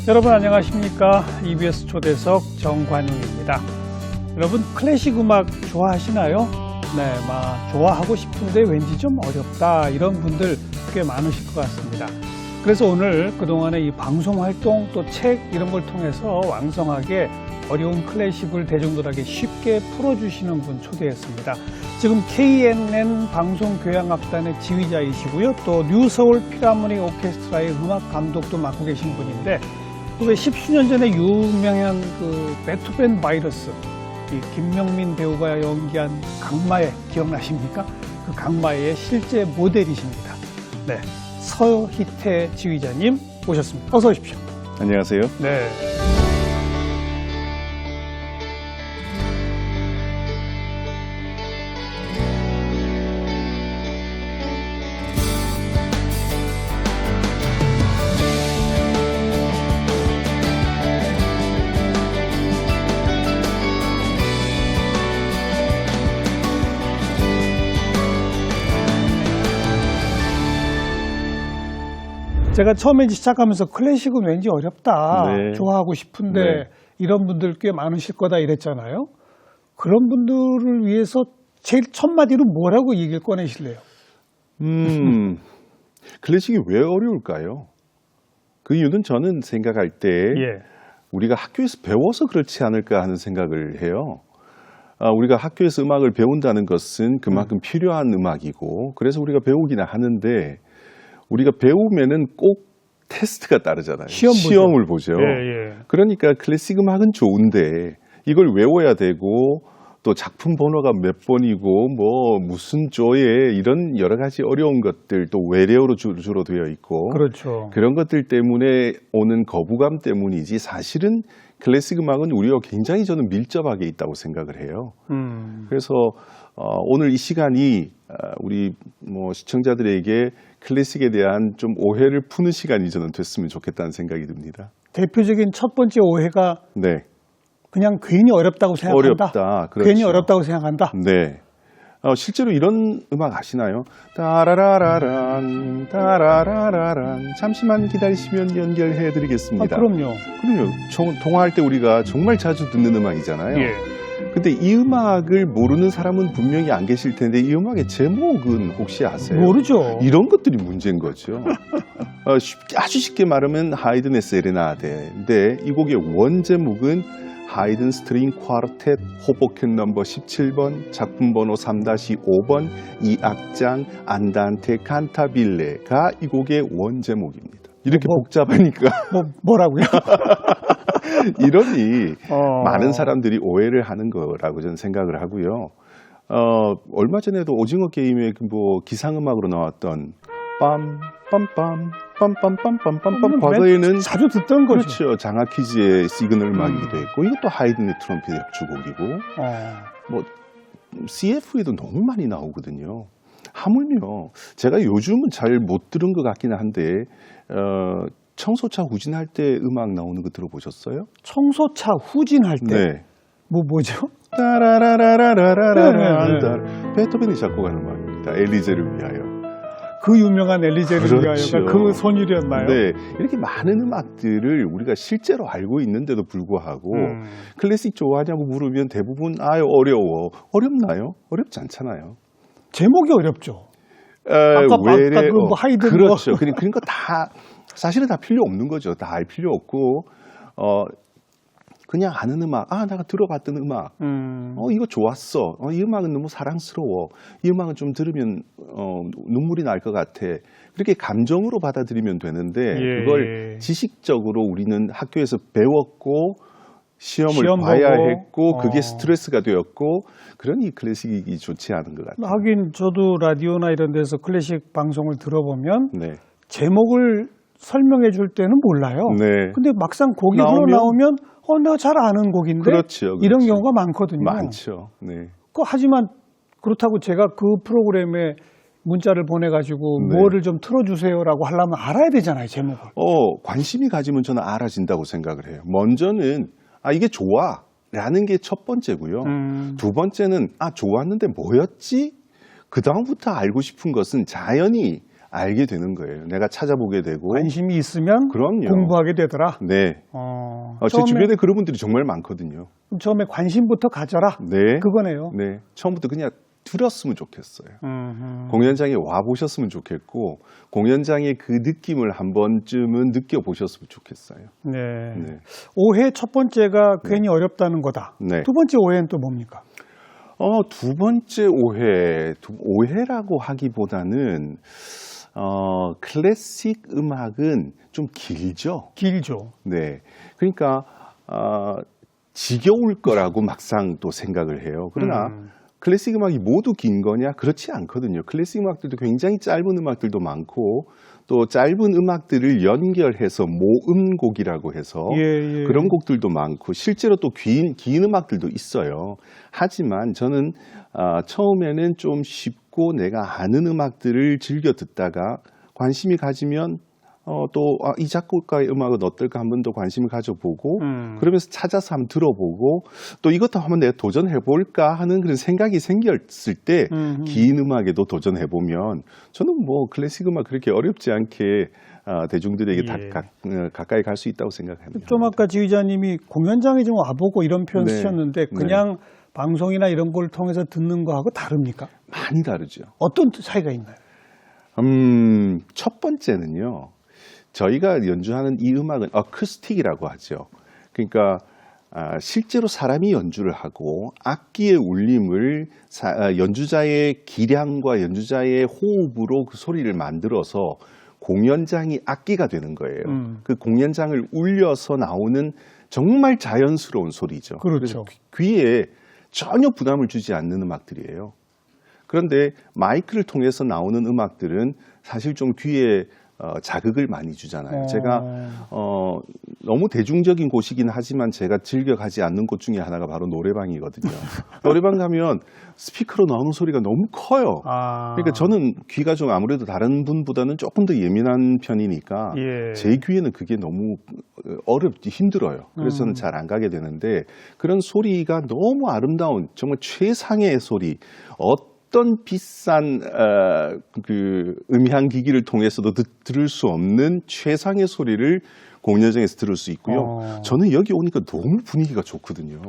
여러분 안녕하십니까? EBS 초대석 정관용입니다. 여러분 클래식 음악 좋아하시나요? 네, 좋아하고 싶은데 왠지 좀 어렵다 이런 분들 꽤 많으실 것 같습니다. 그래서 오늘 그동안의 이 방송 활동 또 책 이런 걸 통해서 왕성하게 어려운 클래식을 대중들에게 쉽게 풀어주시는 분 초대했습니다. 지금 KNN 방송교향악단의 지휘자이시고요. 또 뉴서울 필하모닉 오케스트라의 음악 감독도 맡고 계신 분인데 왜 10수년 전에 유명한 그 베토벤 바이러스 이 김명민 배우가 연기한 강마에 기억나십니까? 그 강마의 실제 모델이십니다. 네, 서희태 지휘자님 모셨습니다. 어서 오십시오. 안녕하세요. 네. 제가 처음에 시작하면서 클래식은 왠지 어렵다, 네. 좋아하고 싶은데 네. 이런 분들 꽤 많으실 거다 이랬잖아요. 그런 분들을 위해서 제일 첫 마디로 뭐라고 얘기를 꺼내실래요? 클래식이 왜 어려울까요? 그 이유는 저는 생각할 때 예. 우리가 학교에서 배워서 그렇지 않을까 하는 생각을 해요. 우리가 학교에서 음악을 배운다는 것은 그만큼 필요한 음악이고 그래서 우리가 배우기는 하는데 우리가 배우면은 꼭 테스트가 따르잖아요. 시험을 보죠. 예. 그러니까 클래식 음악은 좋은데 이걸 외워야 되고 또 작품 번호가 몇 번이고 뭐 무슨 조에 이런 여러 가지 어려운 것들 또 외래어로 주로 되어 있고 그렇죠. 그런 것들 때문에 오는 거부감 때문이지 사실은 클래식 음악은 우리와 굉장히 저는 밀접하게 있다고 생각을 해요. 그래서 오늘 이 시간이 우리 시청자들에게 클래식에 대한 좀 오해를 푸는 시간이 저는 됐으면 좋겠다는 생각이 듭니다. 대표적인 첫 번째 오해가 네. 그냥 괜히 어렵다고 생각한다. 어렵다. 그렇죠. 괜히 어렵다고 생각한다. 네. 실제로 이런 음악 아시나요? 따라라라란 따라라라란 잠시만 기다리시면 연결해 드리겠습니다. 그럼요. 통화할 때 우리가 정말 자주 듣는 음악이잖아요. 예. 근데 이 음악을 모르는 사람은 분명히 안 계실 텐데 이 음악의 제목은 혹시 아세요? 모르죠. 이런 것들이 문제인 거죠. 아주 쉽게 말하면 하이든의 세레나데인데 이 곡의 원 제목은 하이든 스트링 쿼르텟 호보켄 넘버 17번 작품 번호 3-5번 2악장 안단테 칸타빌레가 이 곡의 원 제목입니다. 이렇게 복잡하니까 뭐라고요? 이러니 많은 사람들이 오해를 하는 거라고 저는 생각을 하고요. 얼마 전에도 오징어 게임의 기상음악으로 나왔던 빰빰빰 빰빰빰빰빰빰 과거에는 자주 듣던 거죠. 그렇죠. 장하 퀴즈의 시그널 음악이기도 했고 이것도 하이든의 트럼펫 협주곡이고 CF에도 너무 많이 나오거든요. 하물며 제가 요즘은 잘 못 들은 것 같기는 한데 청소차 후진할 때 음악 나오는 거 들어보셨어요? 청소차 후진할 때? 네. 뭐죠? 따라라라라라라라 베토벤이 작곡한 음악입니다. 엘리제를 위하여. 그 유명한 엘리제를 그렇죠. 위하여가 그 선율이었나요? 네. 이렇게 많은 음악들을 우리가 실제로 알고 있는데도 불구하고 클래식 좋아하냐고 물으면 대부분 어려워. 어렵나요? 어렵지 않잖아요. 제목이 어렵죠. 아까 하이든 그렇죠. 그러니까 다 사실은 다 필요 없는 거죠. 다 알 필요 없고 그냥 아는 음악, 내가 들어봤던 음악, 이거 좋았어, 이 음악은 너무 사랑스러워, 이 음악은 좀 들으면 눈물이 날 것 같아. 그렇게 감정으로 받아들이면 되는데 그걸 지식적으로 우리는 학교에서 배웠고 시험을 봐야 했고 그게 스트레스가 되었고 그러니 클래식이 좋지 않은 것 같아요. 하긴 저도 라디오나 이런 데서 클래식 방송을 들어보면 네. 제목을 설명해 줄 때는 몰라요. 네. 근데 막상 곡이 흘러나오면 내가 잘 아는 곡인데 그렇죠. 이런 경우가 많거든요. 많죠. 네. 하지만 그렇다고 제가 그 프로그램에 문자를 보내가지고 뭐를 좀 틀어주세요라고 하려면 알아야 되잖아요, 제목을. 관심이 가지면 저는 알아진다고 생각을 해요. 먼저는 이게 좋아 라는 게 첫 번째고요. 두 번째는 좋았는데 뭐였지? 그 다음부터 알고 싶은 것은 자연히 알게 되는 거예요. 내가 찾아보게 되고. 관심이 있으면 그럼요. 공부하게 되더라. 네. 제 주변에 그런 분들이 정말 많거든요. 처음에 관심부터 가져라. 네. 그거네요. 네. 처음부터 그냥 들었으면 좋겠어요. 공연장에 와 보셨으면 좋겠고 공연장의 그 느낌을 한 번쯤은 느껴보셨으면 좋겠어요. 네. 네. 오해 첫 번째가 괜히 어렵다는 거다. 네. 두 번째 오해는 또 뭡니까? 두 번째 오해라고 하기보다는 클래식 음악은 좀 길죠. 길죠. 네. 그러니까 지겨울 거라고 막상 또 생각을 해요. 그러나 클래식 음악이 모두 긴 거냐? 그렇지 않거든요. 클래식 음악들도 굉장히 짧은 음악들도 많고 또 짧은 음악들을 연결해서 모음곡이라고 해서 예. 그런 곡들도 많고 실제로 또 긴 음악들도 있어요. 하지만 저는 처음에는 좀 쉽고 내가 아는 음악들을 즐겨 듣다가 관심이 가지면 또 이 작곡가의 음악은 어떨까 한번 더 관심을 가져보고 그러면서 찾아서 한번 들어보고 또 이것도 한번 내가 도전해볼까 하는 그런 생각이 생겼을 때 긴 음악에도 도전해보면 저는 뭐 클래식 음악 그렇게 어렵지 않게 대중들에게 가까이 갈 수 있다고 생각합니다. 좀 아까 지휘자님이 공연장에 좀 와보고 이런 표현 네. 쓰셨는데 그냥 방송이나 이런 걸 통해서 듣는 거하고 다릅니까? 많이 다르죠. 어떤 차이가 있나요? 첫 번째는요. 저희가 연주하는 이 음악은 어쿠스틱이라고 하죠. 그러니까 실제로 사람이 연주를 하고 악기의 울림을 연주자의 기량과 연주자의 호흡으로 그 소리를 만들어서 공연장이 악기가 되는 거예요. 그 공연장을 울려서 나오는 정말 자연스러운 소리죠. 그렇죠. 그래서 귀에 전혀 부담을 주지 않는 음악들이에요. 그런데 마이크를 통해서 나오는 음악들은 사실 좀 귀에 자극을 많이 주잖아요. 제가 너무 대중적인 곳이긴 하지만 제가 즐겨 가지 않는 곳 중에 하나가 바로 노래방이거든요. 노래방 가면 스피커로 나오는 소리가 너무 커요. 그러니까 저는 귀가 좀 아무래도 다른 분보다는 조금 더 예민한 편이니까 제 귀에는 그게 너무 힘들어요. 그래서 저는 잘 안 가게 되는데 그런 소리가 너무 아름다운 정말 최상의 소리, 어떤 비싼 그 음향 기기를 통해서도 들을 수 없는 최상의 소리를 공연장에서 들을 수 있고요. 저는 여기 오니까 너무 분위기가 좋거든요.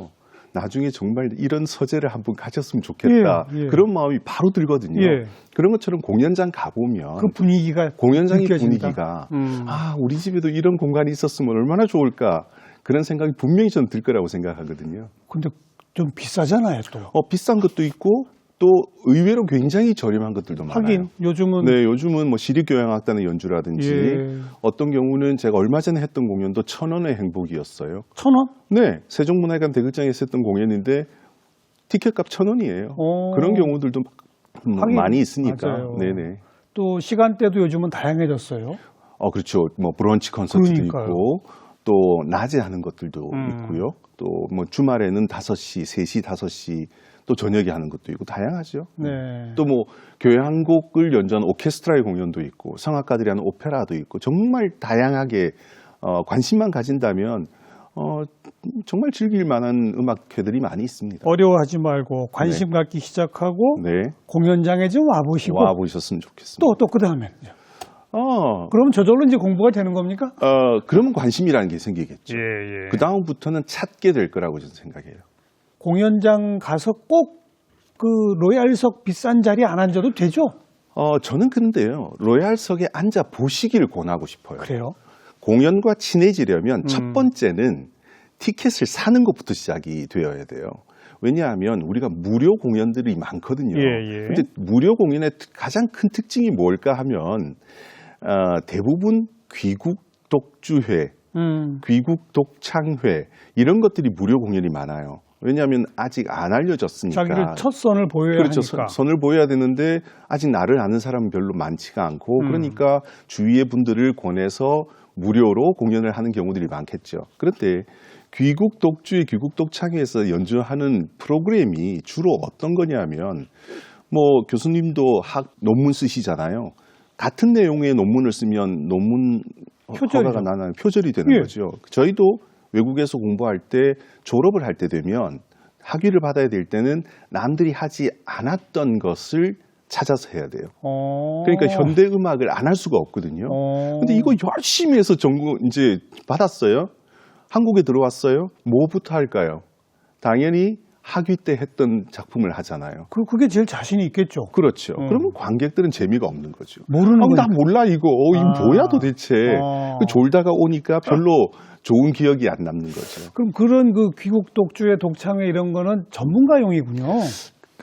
나중에 정말 이런 서재를 한번 가졌으면 좋겠다. 그런 마음이 바로 들거든요. 그런 것처럼 공연장 가보면 그 분위기가 공연장의 느껴진다. 분위기가 우리 집에도 이런 공간이 있었으면 얼마나 좋을까. 그런 생각이 분명히 저는 들 거라고 생각하거든요. 근데 좀 비싸잖아요, 또. 비싼 것도 있고 또 의외로 굉장히 저렴한 것들도 많아요. 하긴 요즘은 뭐 시립교향악단의 연주라든지 어떤 경우는 제가 얼마 전에 했던 공연도 1,000원의 행복이었어요. 1,000원? 네, 세종문화회관 대극장에서 했던 공연인데 티켓값 1,000원이에요. 그런 경우들도 많이 있으니까. 맞아요. 네네. 또 시간대도 요즘은 다양해졌어요. 그렇죠. 뭐 브런치 콘서트도 그러니까요. 있고 또 낮에 하는 것들도 있고요. 또 뭐 주말에는 5시, 3시, 5시 또 저녁에 하는 것도 있고 다양하죠. 또 뭐 교향곡을 연주하는 오케스트라의 공연도 있고 성악가들이 하는 오페라도 있고 정말 다양하게 관심만 가진다면 정말 즐길 만한 음악회들이 많이 있습니다. 어려워하지 말고 관심 갖기 시작하고 공연장에 좀 와보셨으면 좋겠습니다. 또 그다음에 그럼 저절로 이제 공부가 되는 겁니까? 그러면 관심이라는 게 생기겠죠. 그 다음부터는 찾게 될 거라고 저는 생각해요. 공연장 가서 꼭 그 로얄석 비싼 자리에 안 앉아도 되죠? 저는 근데요, 로얄석에 앉아 보시기를 권하고 싶어요. 그래요? 공연과 친해지려면 첫 번째는 티켓을 사는 것부터 시작이 되어야 돼요. 왜냐하면 우리가 무료 공연들이 많거든요. 근데 무료 공연의 가장 큰 특징이 뭘까 하면 대부분 귀국 독주회, 귀국 독창회 이런 것들이 무료 공연이 많아요. 왜냐하면 아직 안 알려졌으니까. 자기를 첫 선을 보여야 하니까. 선을 보여야 되는데 아직 나를 아는 사람은 별로 많지가 않고 그러니까 주위의 분들을 권해서 무료로 공연을 하는 경우들이 많겠죠. 그런데 귀국 독주의 귀국 독창회에서 연주하는 프로그램이 주로 어떤 거냐면 뭐 교수님도 논문 쓰시잖아요. 같은 내용의 논문을 쓰면 논문 허가가 나는 표절이 되는 거죠. 저희도 외국에서 공부할 때 졸업을 할 때 되면 학위를 받아야 될 때는 남들이 하지 않았던 것을 찾아서 해야 돼요. 그러니까 현대 음악을 안 할 수가 없거든요. 근데 이거 열심히 해서 전공 이제 받았어요. 한국에 들어왔어요. 뭐부터 할까요? 당연히 학위 때 했던 작품을 하잖아요. 그게 제일 자신이 있겠죠. 그렇죠. 그러면 관객들은 재미가 없는 거죠. 모르는 나 몰라 이거. 이거 뭐야 도대체. 졸다가 오니까 별로 좋은 기억이 안 남는 거죠. 그럼 그런 그 귀국 독주의 독창회 이런 거는 전문가용이군요.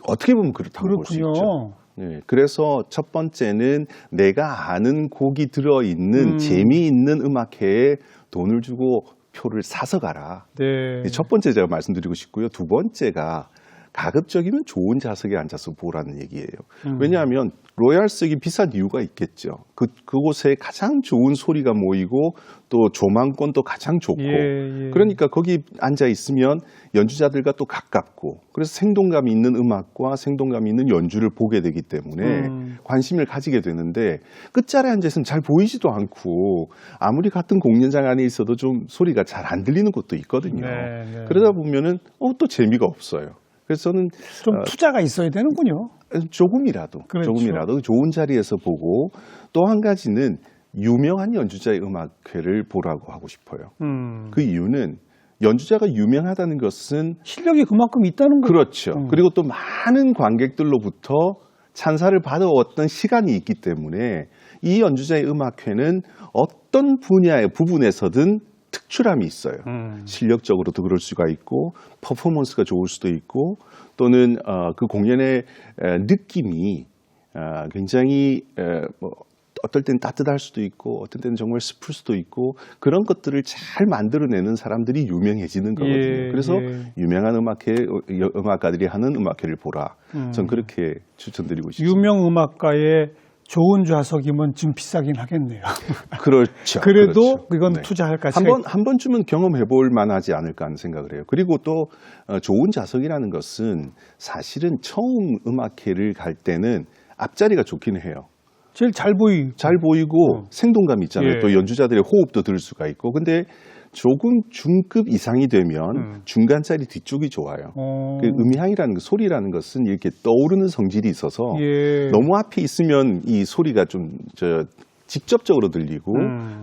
어떻게 보면 그렇다고 볼 수 있죠. 네, 그래서 첫 번째는 내가 아는 곡이 들어있는 재미있는 음악회에 돈을 주고 표를 사서 가라. 네. 첫 번째 제가 말씀드리고 싶고요. 두 번째가 가급적이면 좋은 좌석에 앉아서 보라는 얘기예요. 왜냐하면 로얄석이 비싼 이유가 있겠죠. 그곳에 가장 좋은 소리가 모이고 또 조망권도 가장 좋고 그러니까 거기 앉아 있으면 연주자들과 또 가깝고 그래서 생동감이 있는 음악과 생동감이 있는 연주를 보게 되기 때문에 관심을 가지게 되는데 끝자리에 앉아 있으면 잘 보이지도 않고 아무리 같은 공연장 안에 있어도 좀 소리가 잘 안 들리는 곳도 있거든요. 그러다 보면은 또 재미가 없어요. 그래서 저는 좀 투자가 있어야 되는군요. 조금이라도 그렇죠. 조금이라도 좋은 자리에서 보고 또 한 가지는 유명한 연주자의 음악회를 보라고 하고 싶어요. 그 이유는 연주자가 유명하다는 것은 실력이 그만큼 있다는 거죠. 그렇죠. 그리고 또 많은 관객들로부터 찬사를 받아왔던 시간이 있기 때문에 이 연주자의 음악회는 어떤 분야의 부분에서든 특출함이 있어요. 실력적으로도 그럴 수가 있고 퍼포먼스가 좋을 수도 있고 또는 그 공연의 느낌이 굉장히 어떨 때는 따뜻할 수도 있고 어떨 때는 정말 슬플 수도 있고 그런 것들을 잘 만들어내는 사람들이 유명해지는 거거든요. 그래서 유명한 음악가들이 하는 음악회를 보라. 전 그렇게 추천드리고 싶습니다. 유명 음악가의 좋은 좌석이면 좀 비싸긴 하겠네요. 그렇죠. 그래도 그렇죠. 이건 네. 투자할 가치가 한 번쯤은 경험해 볼 만하지 않을까 하는 생각을 해요. 그리고 또 좋은 좌석이라는 것은 사실은 처음 음악회를 갈 때는 앞자리가 좋긴 해요. 제일 잘 보이고 생동감 있잖아요. 또 연주자들의 호흡도 들을 수가 있고. 근데 조금 중급 이상이 되면 중간 자리 뒤쪽이 좋아요. 그 음향이라는 거, 소리라는 것은 이렇게 떠오르는 성질이 있어서 너무 앞에 있으면 이 소리가 좀 직접적으로 들리고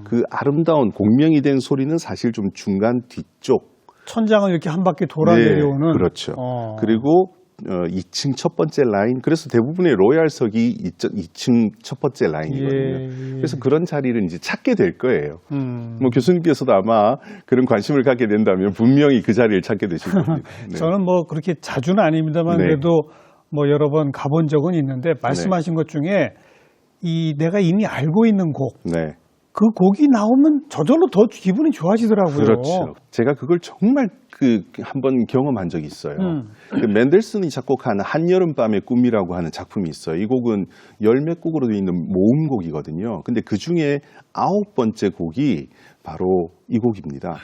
그 아름다운 공명이 된 소리는 사실 좀 중간 뒤쪽 천장을 이렇게 한 바퀴 돌아 내려오는 그렇죠. 그리고 2층 첫 번째 라인, 그래서 대부분의 로얄석이 2층 첫 번째 라인이거든요. 그래서 그런 자리를 이제 찾게 될 거예요. 뭐 교수님께서도 아마 그런 관심을 갖게 된다면 분명히 그 자리를 찾게 되실 겁니다. 네. 저는 뭐 그렇게 자주는 아닙니다만 그래도 뭐 여러 번 가본 적은 있는데 말씀하신 것 중에 내가 이미 알고 있는 곡, 그 곡이 나오면 저절로 더 기분이 좋아지더라고요. 그렇죠. 제가 그걸 정말 한번 경험한 적이 있어요. 그 맨델슨이 작곡한 한여름밤의 꿈이라고 하는 작품이 있어요. 이 곡은 열몇 곡으로 되어 있는 모음곡이거든요. 근데 그 중에 9번째 곡이 바로 이 곡입니다.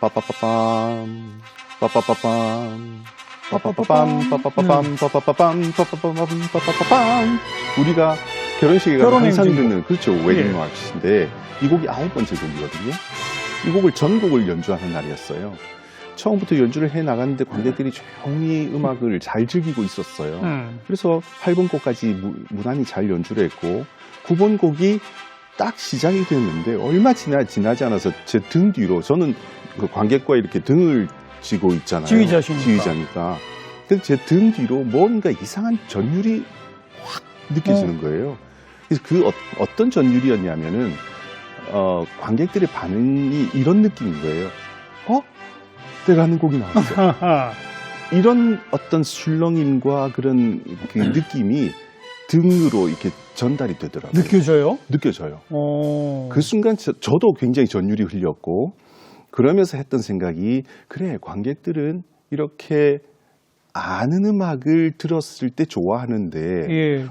빠빠빠빰, 빠빠빠빰, 빠빠빠빰, 빠빠빠빰, 빠빠빠빰, 빠빠빠빰, 빠빠빠빰. 우리가 결혼식에 가면 항상 듣는 그렇죠. 웨딩 마치인데 이 곡이 9번째 곡이거든요. 이 곡을 전곡을 연주하는 날이었어요. 처음부터 연주를 해 나갔는데 관객들이 조용히 음악을 잘 즐기고 있었어요. 그래서 8번 곡까지 무난히 잘 연주를 했고 9번 곡이 딱 시작이 됐는데 얼마 지나지 않아서 제 등 뒤로 저는 그 관객과 이렇게 등을 쥐고 있잖아요. 지휘자니까. 근데 제 등 뒤로 뭔가 이상한 전율이 확 느껴지는 거예요. 그래서 그 어떤 전율이었냐면은 관객들의 반응이 이런 느낌인 거예요. 내가 하는 곡이 나왔어. 이런 어떤 술렁임과 그런 그 느낌이 등으로 이렇게 전달이 되더라고요. 느껴져요. 그 순간 저도 굉장히 전율이 흘렸고 그러면서 했던 생각이 그래 관객들은 이렇게 아는 음악을 들었을 때 좋아하는데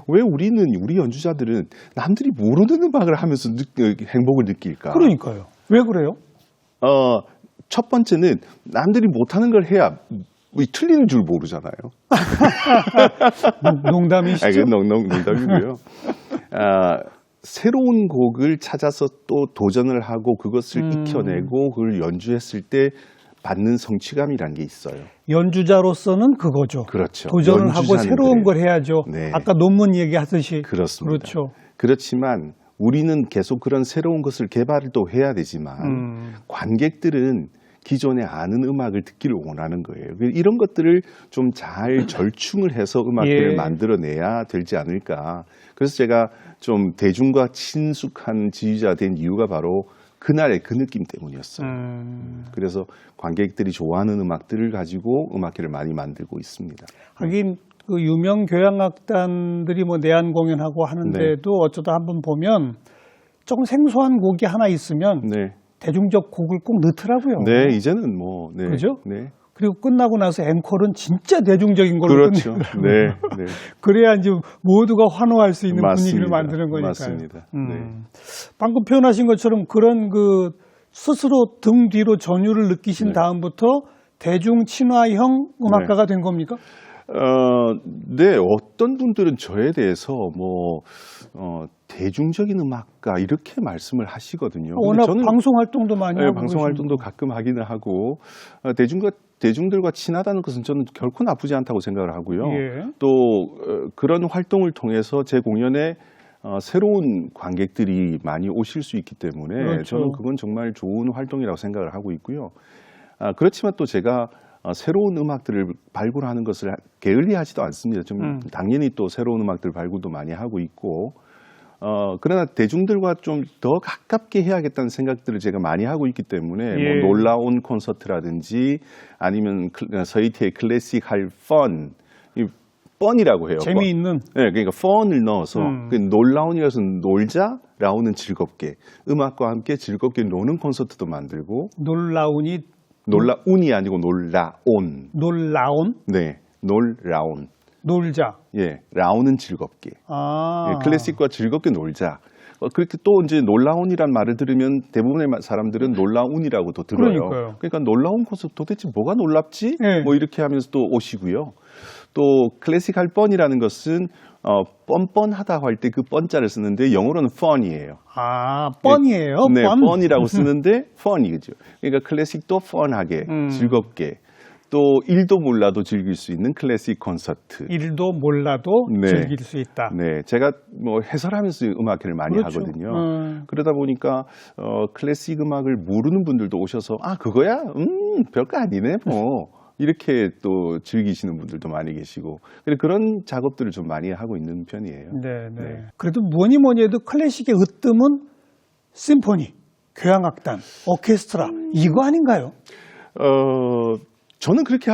왜 우리 연주자들은 남들이 모르는 음악을 하면서 행복을 느낄까? 그러니까요. 왜 그래요? 첫 번째는 남들이 못하는 걸 해야 틀리는 줄 모르잖아요. 농담이시죠? 농담이고요. 새로운 곡을 찾아서 또 도전을 하고 그것을 익혀내고 그걸 연주했을 때 받는 성취감이란 게 있어요. 연주자로서는 그거죠. 그렇죠. 도전을 하고 연주자는 새로운 그래요. 걸 해야죠. 네. 아까 논문 얘기하듯이. 그렇습니다. 그렇죠. 그렇지만 우리는 계속 그런 새로운 것을 개발도 해야 되지만 관객들은 기존에 아는 음악을 듣기를 원하는 거예요. 이런 것들을 좀 잘 절충을 해서 음악들을 예. 만들어내야 되지 않을까. 그래서 제가 좀 대중과 친숙한 지휘자 된 이유가 바로 그날의 그 느낌 때문이었어요. 그래서 관객들이 좋아하는 음악들을 가지고 음악회를 많이 만들고 있습니다. 하긴 그 유명 교향악단들이 뭐 내한 공연하고 하는데도 어쩌다 한번 보면 조금 생소한 곡이 하나 있으면 네. 대중적 곡을 꼭 넣더라고요. 네, 이제는 뭐, 네. 그죠? 네. 그리고 끝나고 나서 앵콜은 진짜 대중적인 걸로 그렇죠. 끝내더라고요. 네, 네. 그래야 이제 모두가 환호할 수 있는 분위기를 맞습니다. 만드는 거니까요. 맞습니다. 네. 방금 표현하신 것처럼 그런 그 스스로 등 뒤로 전율을 느끼신 다음부터 대중 친화형 음악가가 된 겁니까? 네, 어떤 분들은 저에 대해서 뭐, 대중적인 음악가 이렇게 말씀을 하시거든요. 근데 워낙 저는 방송 활동도 많이 하고 방송 활동도 가끔 하기는 하고, 대중들과 친하다는 것은 저는 결코 나쁘지 않다고 생각을 하고요. 예. 또 그런 활동을 통해서 제 공연에 새로운 관객들이 많이 오실 수 있기 때문에 그렇죠. 저는 그건 정말 좋은 활동이라고 생각을 하고 있고요. 그렇지만 또 제가 새로운 음악들을 발굴하는 것을 게을리하지도 않습니다. 좀 당연히 또 새로운 음악들 발굴도 많이 하고 있고, 그러나 대중들과 좀 더 가깝게 해야겠다는 생각들을 제가 많이 하고 있기 때문에 예. 뭐 놀라운 콘서트라든지 아니면 서희태의 클래식 할 펀, 이 펀이라고 해요. 재미있는. 네, 그러니까 펀을 넣어서 그 놀라운이라서 놀자, 라운은 즐겁게 음악과 함께 즐겁게 노는 콘서트도 만들고 놀라운이 놀라운이 아니고 놀라온. 놀라운? 네, 놀라운. 놀자. 예, 라운은 즐겁게. 아. 예, 클래식과 즐겁게 놀자. 그렇게 또 이제 놀라운이란 말을 들으면 대부분의 사람들은 놀라운이라고도 들어요. 그러니까요. 그러니까 놀라운 콘서트 도대체 뭐가 놀랍지? 네. 뭐 이렇게 하면서 또 오시고요. 또 클래식 할 뻔이라는 것은 뻔뻔하다고 할 때 그 뻔자를 쓰는데 영어로는 fun이에요. 아, 뻔이에요. 네, 뻔. 뻔이라고 쓰는데 fun이죠. 그러니까 클래식도 fun하게, 즐겁게. 또 일도 몰라도 즐길 수 있는 클래식 콘서트. 일도 몰라도 네. 즐길 수 있다. 네, 제가 뭐 해설하면서 음악회를 많이 그렇죠. 하거든요. 그러다 보니까 클래식 음악을 모르는 분들도 오셔서 그거야? 별거 아니네 뭐 이렇게 또 즐기시는 분들도 많이 계시고 그런 작업들을 좀 많이 하고 있는 편이에요. 네, 네. 네. 그래도 뭐니 뭐니 해도 클래식의 으뜸은 심포니, 교향악단, 오케스트라 이거 아닌가요? 저는 그렇게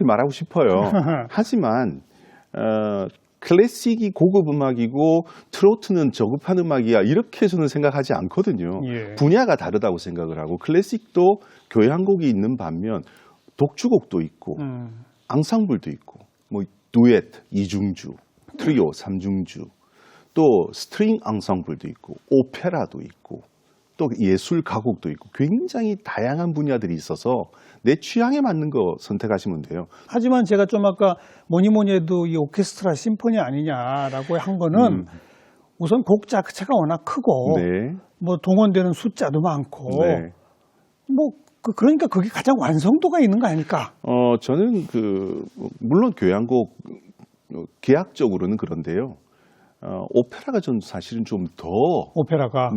말하고 싶어요. 하지만 클래식이 고급 음악이고 트로트는 저급한 음악이야 이렇게 저는 생각하지 않거든요. 예. 분야가 다르다고 생각을 하고 클래식도 교향곡이 있는 반면 독주곡도 있고 앙상블도 있고 뭐 듀엣, 이중주, 트리오, 삼중주 또 스트링 앙상블도 있고 오페라도 있고 또 예술 가곡도 있고 굉장히 다양한 분야들이 있어서 내 취향에 맞는 거 선택하시면 돼요. 하지만 제가 좀 아까 뭐니 뭐니 해도 이 오케스트라 심포니 아니냐라고 한 거는 우선 곡 자체가 워낙 크고 네. 뭐 동원되는 숫자도 많고 네. 뭐 그러니까 그게 가장 완성도가 있는 거 아닐까? 저는 물론 교향곡 계약적으로는 그런데요. 오페라가 전 사실은 좀 더 오페라가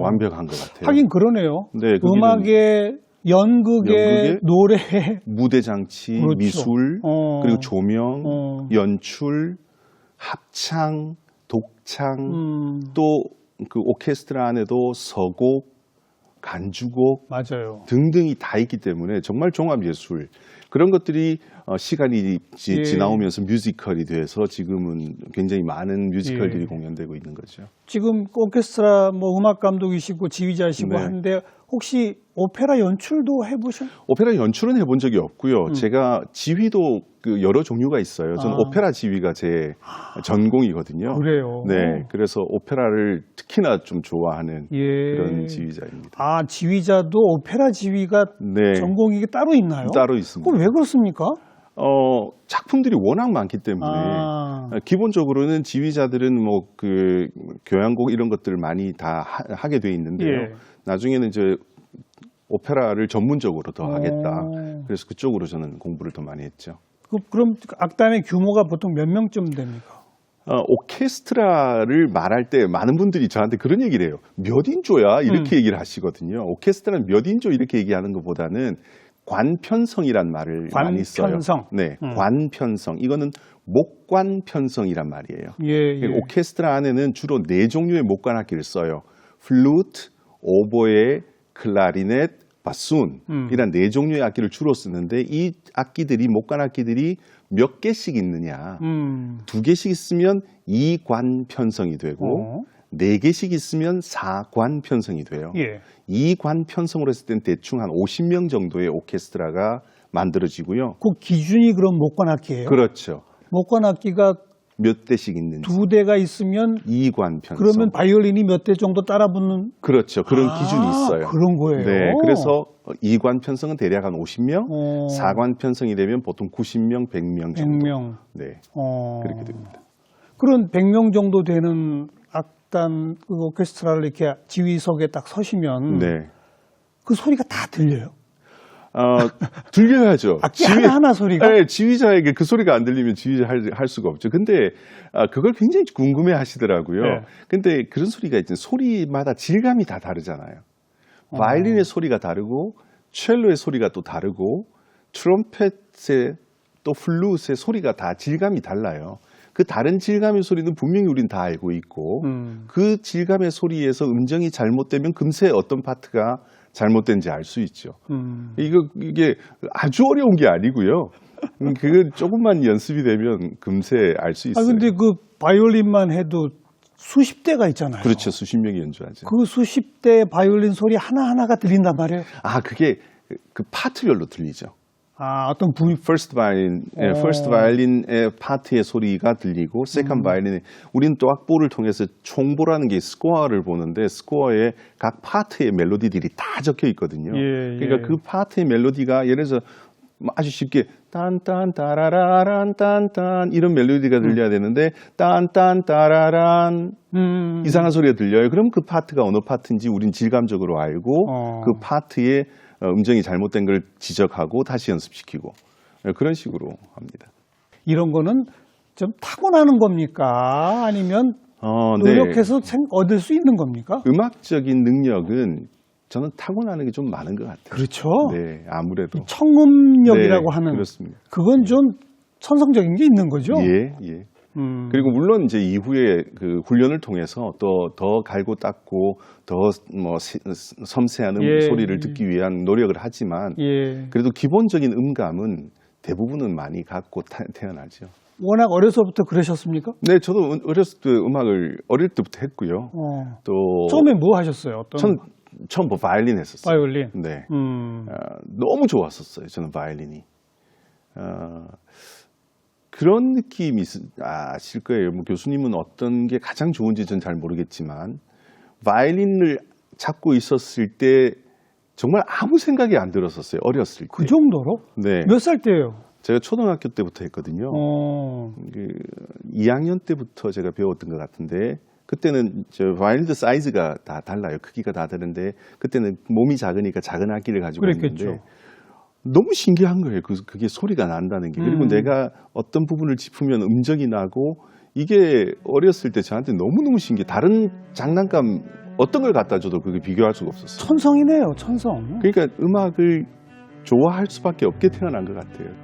완벽한 것 같아요. 하긴 그러네요. 네, 음악의 연극의 노래, 무대 장치, 그렇죠. 미술, 그리고 조명, 연출, 합창, 독창, 또 그 오케스트라 안에도 서곡, 간주곡 맞아요. 등등이 다 있기 때문에 정말 종합예술 그런 것들이 시간이 지나오면서 뮤지컬이 돼서 지금은 굉장히 많은 뮤지컬들이 공연되고 있는 거죠. 지금 오케스트라 뭐 음악 감독이시고 지휘자시고 네. 한데 혹시 오페라 연출도 해보셨나요? 오페라 연출은 해본 적이 없고요. 제가 지휘도 여러 종류가 있어요. 저는 오페라 지휘가 제 전공이거든요. 그래요. 네, 그래서 오페라를 특히나 좀 좋아하는 예. 그런 지휘자입니다. 아, 지휘자도 오페라 지휘가 네, 전공이 따로 있나요? 따로 있습니다. 그럼 왜 그렇습니까? 작품들이 워낙 많기 때문에 기본적으로는 지휘자들은 뭐 교향곡 이런 것들을 많이 다 하게 돼 있는데요. 예. 나중에는 이제 오페라를 전문적으로 더 하겠다. 그래서 그쪽으로 저는 공부를 더 많이 했죠. 그럼 악단의 규모가 보통 몇 명쯤 됩니까? 오케스트라를 말할 때 많은 분들이 저한테 그런 얘기를 해요. 몇 인조야? 이렇게 얘기를 하시거든요. 오케스트라는 몇 인조 이렇게 얘기하는 것보다는 관편성이란 말을 많이 써요. 관편성. 네, 관편성. 이거는 목관편성이란 말이에요. 예, 예. 오케스트라 안에는 주로 4종류의 목관악기를 써요. 플루트, 오보에, 클라리넷, 바순 이란 4종류의 악기를 주로 쓰는데 이 악기들이 목관악기들이 몇 개씩 있느냐. 2개씩 있으면 2관편성이 되고 4개씩 있으면 4관편성이 돼요. 예. 2관편성으로 했을 땐 대충 한 50명 정도의 오케스트라가 만들어지고요. 그 기준이 그럼 목관악기예요? 그렇죠. 목관악기가 몇 대씩 있는지. 2대가 있으면 2관편성. 그러면 바이올린이 몇 대 정도 따라붙는 그렇죠. 그런 기준이 있어요. 그런 거예요. 네, 그래서 2관편성은 대략 한 50명, 4관편성이 되면 보통 90명, 100명 정도. 100명. 네, 그렇게 됩니다. 그런 100명 정도 되는 악단 그 오케스트라를 이렇게 지휘석에 딱 서시면 네. 그 소리가 다 들려요. 들려야죠. 악기 하나하나 소리가? 네, 지휘자에게 그 소리가 안 들리면 지휘자 할 수가 없죠. 근데 그걸 굉장히 궁금해 하시더라고요. 네. 근데 그런 소리가 있잖아요. 소리마다 질감이 다 다르잖아요. 바이올린의 소리가 다르고 첼로의 소리가 또 다르고 트럼펫의 또 플룻의 소리가 다 질감이 달라요. 그 다른 질감의 소리는 분명히 우린 다 알고 있고 그 질감의 소리에서 음정이 잘못되면 금세 어떤 파트가 잘못된지 알 수 있죠. 이게 아주 어려운 게 아니고요. 그건 조금만 연습이 되면 금세 알 수 있어요. 근데 그 바이올린만 해도 수십 대가 있잖아요. 그렇죠. 수십 명이 연주하죠. 그 수십 대 바이올린 소리 하나하나가 들린단 말이에요. 그게 그 파트별로 들리죠. 어떤 부위. First violin의 파트의 소리가 들리고 Second violin의 우리는 또 악보를 통해서 총보라는 게 스코어를 보는데 스코어에 각 파트의 멜로디들이 다 적혀 있거든요. 그러니까 그 파트의 멜로디가 예를 들어서 아주 쉽게 딴딴 따라라란 딴딴 이런 멜로디가 들려야 되는데 딴딴 따라란 이상한 소리가 들려요. 그럼 그 파트가 어느 파트인지 우린 질감적으로 알고 그 파트의 음정이 잘못된 걸 지적하고 다시 연습시키고 그런 식으로 합니다. 이런 거는 좀 타고나는 겁니까? 아니면 노력해서 얻을 수 있는 겁니까? 음악적인 능력은 저는 타고나는 게 좀 많은 것 같아요. 그렇죠. 네, 아무래도. 청음력이라고 하는. 그렇습니다. 그건 좀 천성적인 게 있는 거죠? 예, 예. 그리고 물론 이제 이후에 그 훈련을 통해서 또 더 갈고 닦고 더 섬세한 소리를 듣기 위한 노력을 하지만 그래도 기본적인 음감은 대부분은 많이 갖고 태어나죠. 워낙 어려서부터 그러셨습니까? 네, 저도 어렸을 때 음악을 어릴 때부터 했고요. 또 처음에 뭐 하셨어요? 처음 바이올린 했었어요. 바이올린. 네. 너무 좋았었어요. 저는 바이올린이. 그런 느낌이 아실 거예요. 뭐 교수님은 어떤 게 가장 좋은지 전 잘 모르겠지만 바이올린을 잡고 있었을 때 정말 아무 생각이 안 들었었어요. 어렸을 때. 그 정도로? 네. 몇 살 때예요? 제가 초등학교 때부터 했거든요. 2학년 때부터 제가 배웠던 것 같은데 그때는 바이올린 사이즈가 다 달라요. 크기가 다 다른데 그때는 몸이 작으니까 작은 악기를 가지고 그랬겠죠. 있는데 너무 신기한 거예요. 그게 소리가 난다는 게. 그리고 내가 어떤 부분을 짚으면 음정이 나고 이게 어렸을 때 저한테 너무너무 신기해. 다른 장난감 어떤 걸 갖다 줘도 그게 비교할 수가 없었어요. 천성이네요. 천성. 그러니까 음악을 좋아할 수밖에 없게 태어난 것 같아요.